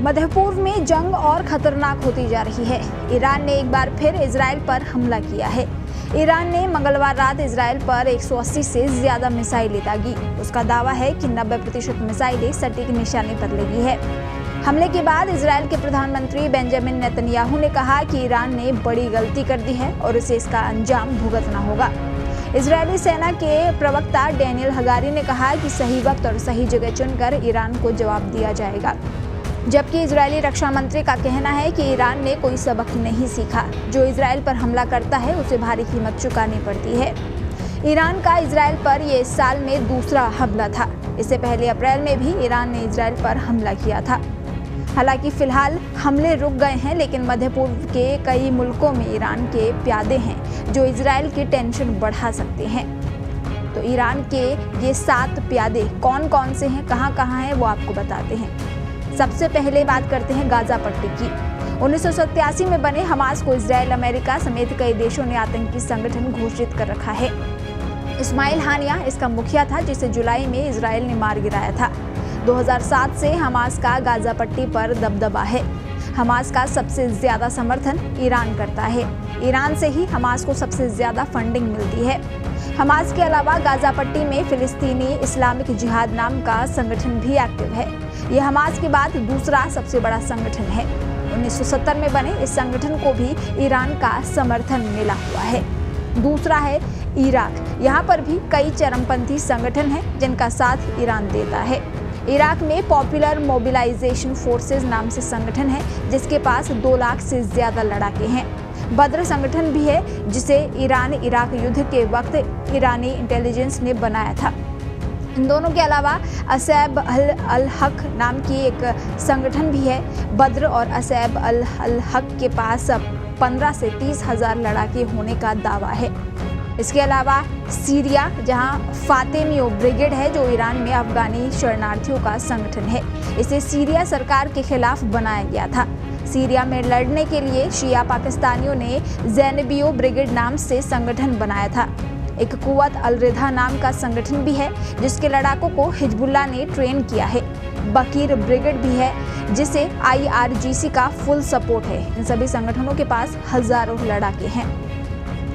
मध्य पूर्व में जंग और खतरनाक होती जा रही है। ईरान ने एक बार फिर इजराइल पर हमला किया है। ईरान ने मंगलवार रात इजराइल पर 180 से ज्यादा मिसाइलें दागी। उसका दावा है कि 90% मिसाइलें सटीक निशाने पर लगी है। हमले के बाद इजराइल के प्रधानमंत्री बेंजामिन नेतन्याहू ने कहा कि ईरान ने बड़ी गलती कर दी है और उसे इसका अंजाम भुगतना होगा। इजरायली सेना के प्रवक्ता डैनियल हगारी ने कहा कि सही वक्त और सही जगह चुनकर ईरान को जवाब दिया जाएगा, जबकि इजरायली रक्षा मंत्री का कहना है कि ईरान ने कोई सबक नहीं सीखा। जो इजराइल पर हमला करता है उसे भारी कीमत चुकानी पड़ती है। ईरान का इजराइल पर यह इस साल में दूसरा हमला था। इससे पहले अप्रैल में भी ईरान ने इजराइल पर हमला किया था। हालांकि फिलहाल हमले रुक गए हैं, लेकिन मध्य पूर्व के कई मुल्कों में ईरान के प्यादे हैं जो इजराइल की टेंशन बढ़ा सकते हैं। तो ईरान के ये 7 प्यादे कौन कौन से हैं, कहां कहां हैं, वो आपको बताते हैं। सबसे पहले बात करते हैं गाजा पट्टी की। 1987 में बने हमास को इजराइल, अमेरिका समेत कई देशों ने आतंकी संगठन घोषित कर रखा है। इस्माइल हानिया इसका मुखिया था, जिसे जुलाई में इजराइल ने मार गिराया था। 2007 से हमास का गाजा पट्टी पर दबदबा है। हमास का सबसे ज्यादा समर्थन ईरान करता है। ईरान से ही हमास को सबसे ज्यादा फंडिंग मिलती है। हमास के अलावा गाजा पट्टी में फिलिस्तीनी इस्लामिक जिहाद नाम का संगठन भी एक्टिव है। यह हमास के बाद दूसरा सबसे बड़ा संगठन है। 1970 में बने इस संगठन को भी ईरान का समर्थन मिला हुआ है। दूसरा है इराक। यहाँ पर भी कई चरमपंथी संगठन हैं जिनका साथ ईरान देता है। इराक में पॉपुलर मोबिलाइजेशन फोर्सेस नाम से संगठन है, जिसके पास 2 लाख से ज्यादा लड़ाके हैं। बद्र संगठन भी है, जिसे ईरान इराक युद्ध के वक्त ईरानी इंटेलिजेंस ने बनाया था। इन दोनों के अलावा असैब अल हक नाम की एक संगठन भी है। बद्र और असैब अल हक के पास 15 से 30 हजार लड़ाके होने का दावा है। इसके अलावा सीरिया, जहां फातेमियो ब्रिगेड है, जो ईरान में अफगानी शरणार्थियों का संगठन है। इसे सीरिया सरकार के खिलाफ बनाया गया था। सीरिया में लड़ने के लिए शिया पाकिस्तानियों ने ज़ैनबियो ब्रिगेड नाम से संगठन बनाया था। एक कुव्वत अल रिधा नाम का संगठन भी है, जिसके लड़ाकों को हिजबुल्लाह ने ट्रेन किया है। बकीर ब्रिगेड भी है, जिसे IRGC का फुल सपोर्ट है। इन सभी संगठनों के पास हजारों लड़ाके हैं।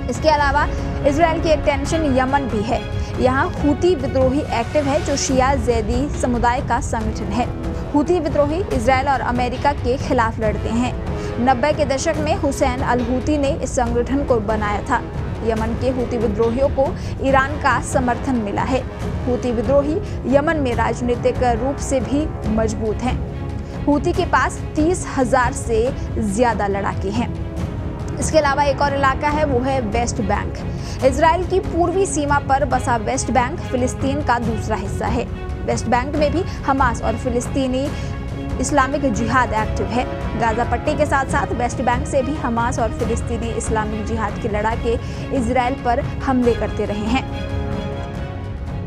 इसके अलावा इजराइल की एक टेंशन यमन भी है। यहाँ हूती विद्रोही एक्टिव है, जो शिया जैदी समुदाय का संगठन है। हूती विद्रोही इजराइल और अमेरिका के खिलाफ लड़ते हैं। 90 के दशक में हुसैन अल हूती ने इस संगठन को बनाया था। यमन के हूती विद्रोहियों को ईरान का समर्थन मिला है। हूती विद्रोही यमन में राजनीतिक रूप से भी मजबूत हैं। हूती के पास 30,000 से ज्यादा लड़ाके हैं। इसके अलावा एक और इलाका है, वो है वेस्ट बैंक। इजराइल की पूर्वी सीमा पर बसा वेस्ट बैंक फिलिस्तीन का दूसरा हिस्सा है। वेस्ट बैंक में भी हमास और फिलिस्तीनी इस्लामिक जिहाद एक्टिव है। गाजा पट्टी के साथ साथ वेस्ट बैंक से भी हमास और फिलिस्तीनी इस्लामिक जिहाद के लड़ाके इजराइल पर हमले करते रहे हैं।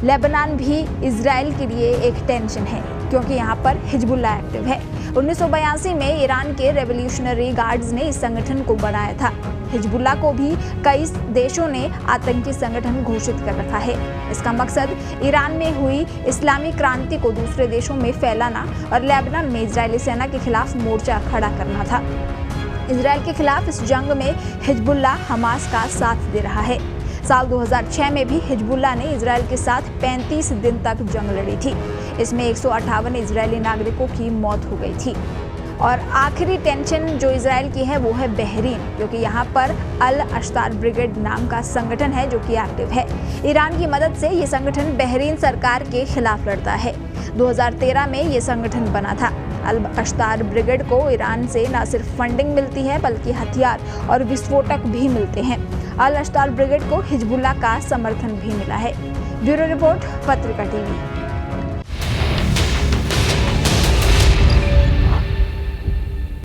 लेबनान भी इजराइल के लिए एक टेंशन है, क्योंकि यहाँ पर हिजबुल्लाह एक्टिव है। 1982 में ईरान के रेवोल्यूशनरी गार्ड्स ने इस संगठन को बनाया था। हिजबुल्लाह को भी कई देशों ने आतंकी संगठन घोषित कर रखा है। इसका मकसद ईरान में हुई इस्लामी क्रांति को दूसरे देशों में फैलाना और लेबनान में इजरायली सेना के खिलाफ मोर्चा खड़ा करना था। इजराइल के खिलाफ इस जंग में हिजबुल्लाह हमास का साथ दे रहा है। साल 2006 में भी हिजबुल्लाह ने इजराइल के साथ 35 दिन तक जंग लड़ी थी। इसमें 158 इजरायली नागरिकों की मौत हो गई थी। और आखिरी टेंशन जो इजराइल की है, वो है बहरीन, क्योंकि यहाँ पर अल अश्तार ब्रिगेड नाम का संगठन है, जो कि एक्टिव है। ईरान की मदद से ये संगठन बहरीन सरकार के खिलाफ लड़ता है। 2013 में ये संगठन बना था। अल अश्तार ब्रिगेड को ईरान से न सिर्फ फंडिंग मिलती है, बल्कि हथियार और विस्फोटक भी मिलते हैं। अल अश्तार ब्रिगेड को हिजबुल्लाह का समर्थन भी मिला है। ब्यूरो रिपोर्ट, पत्रिका टीवी।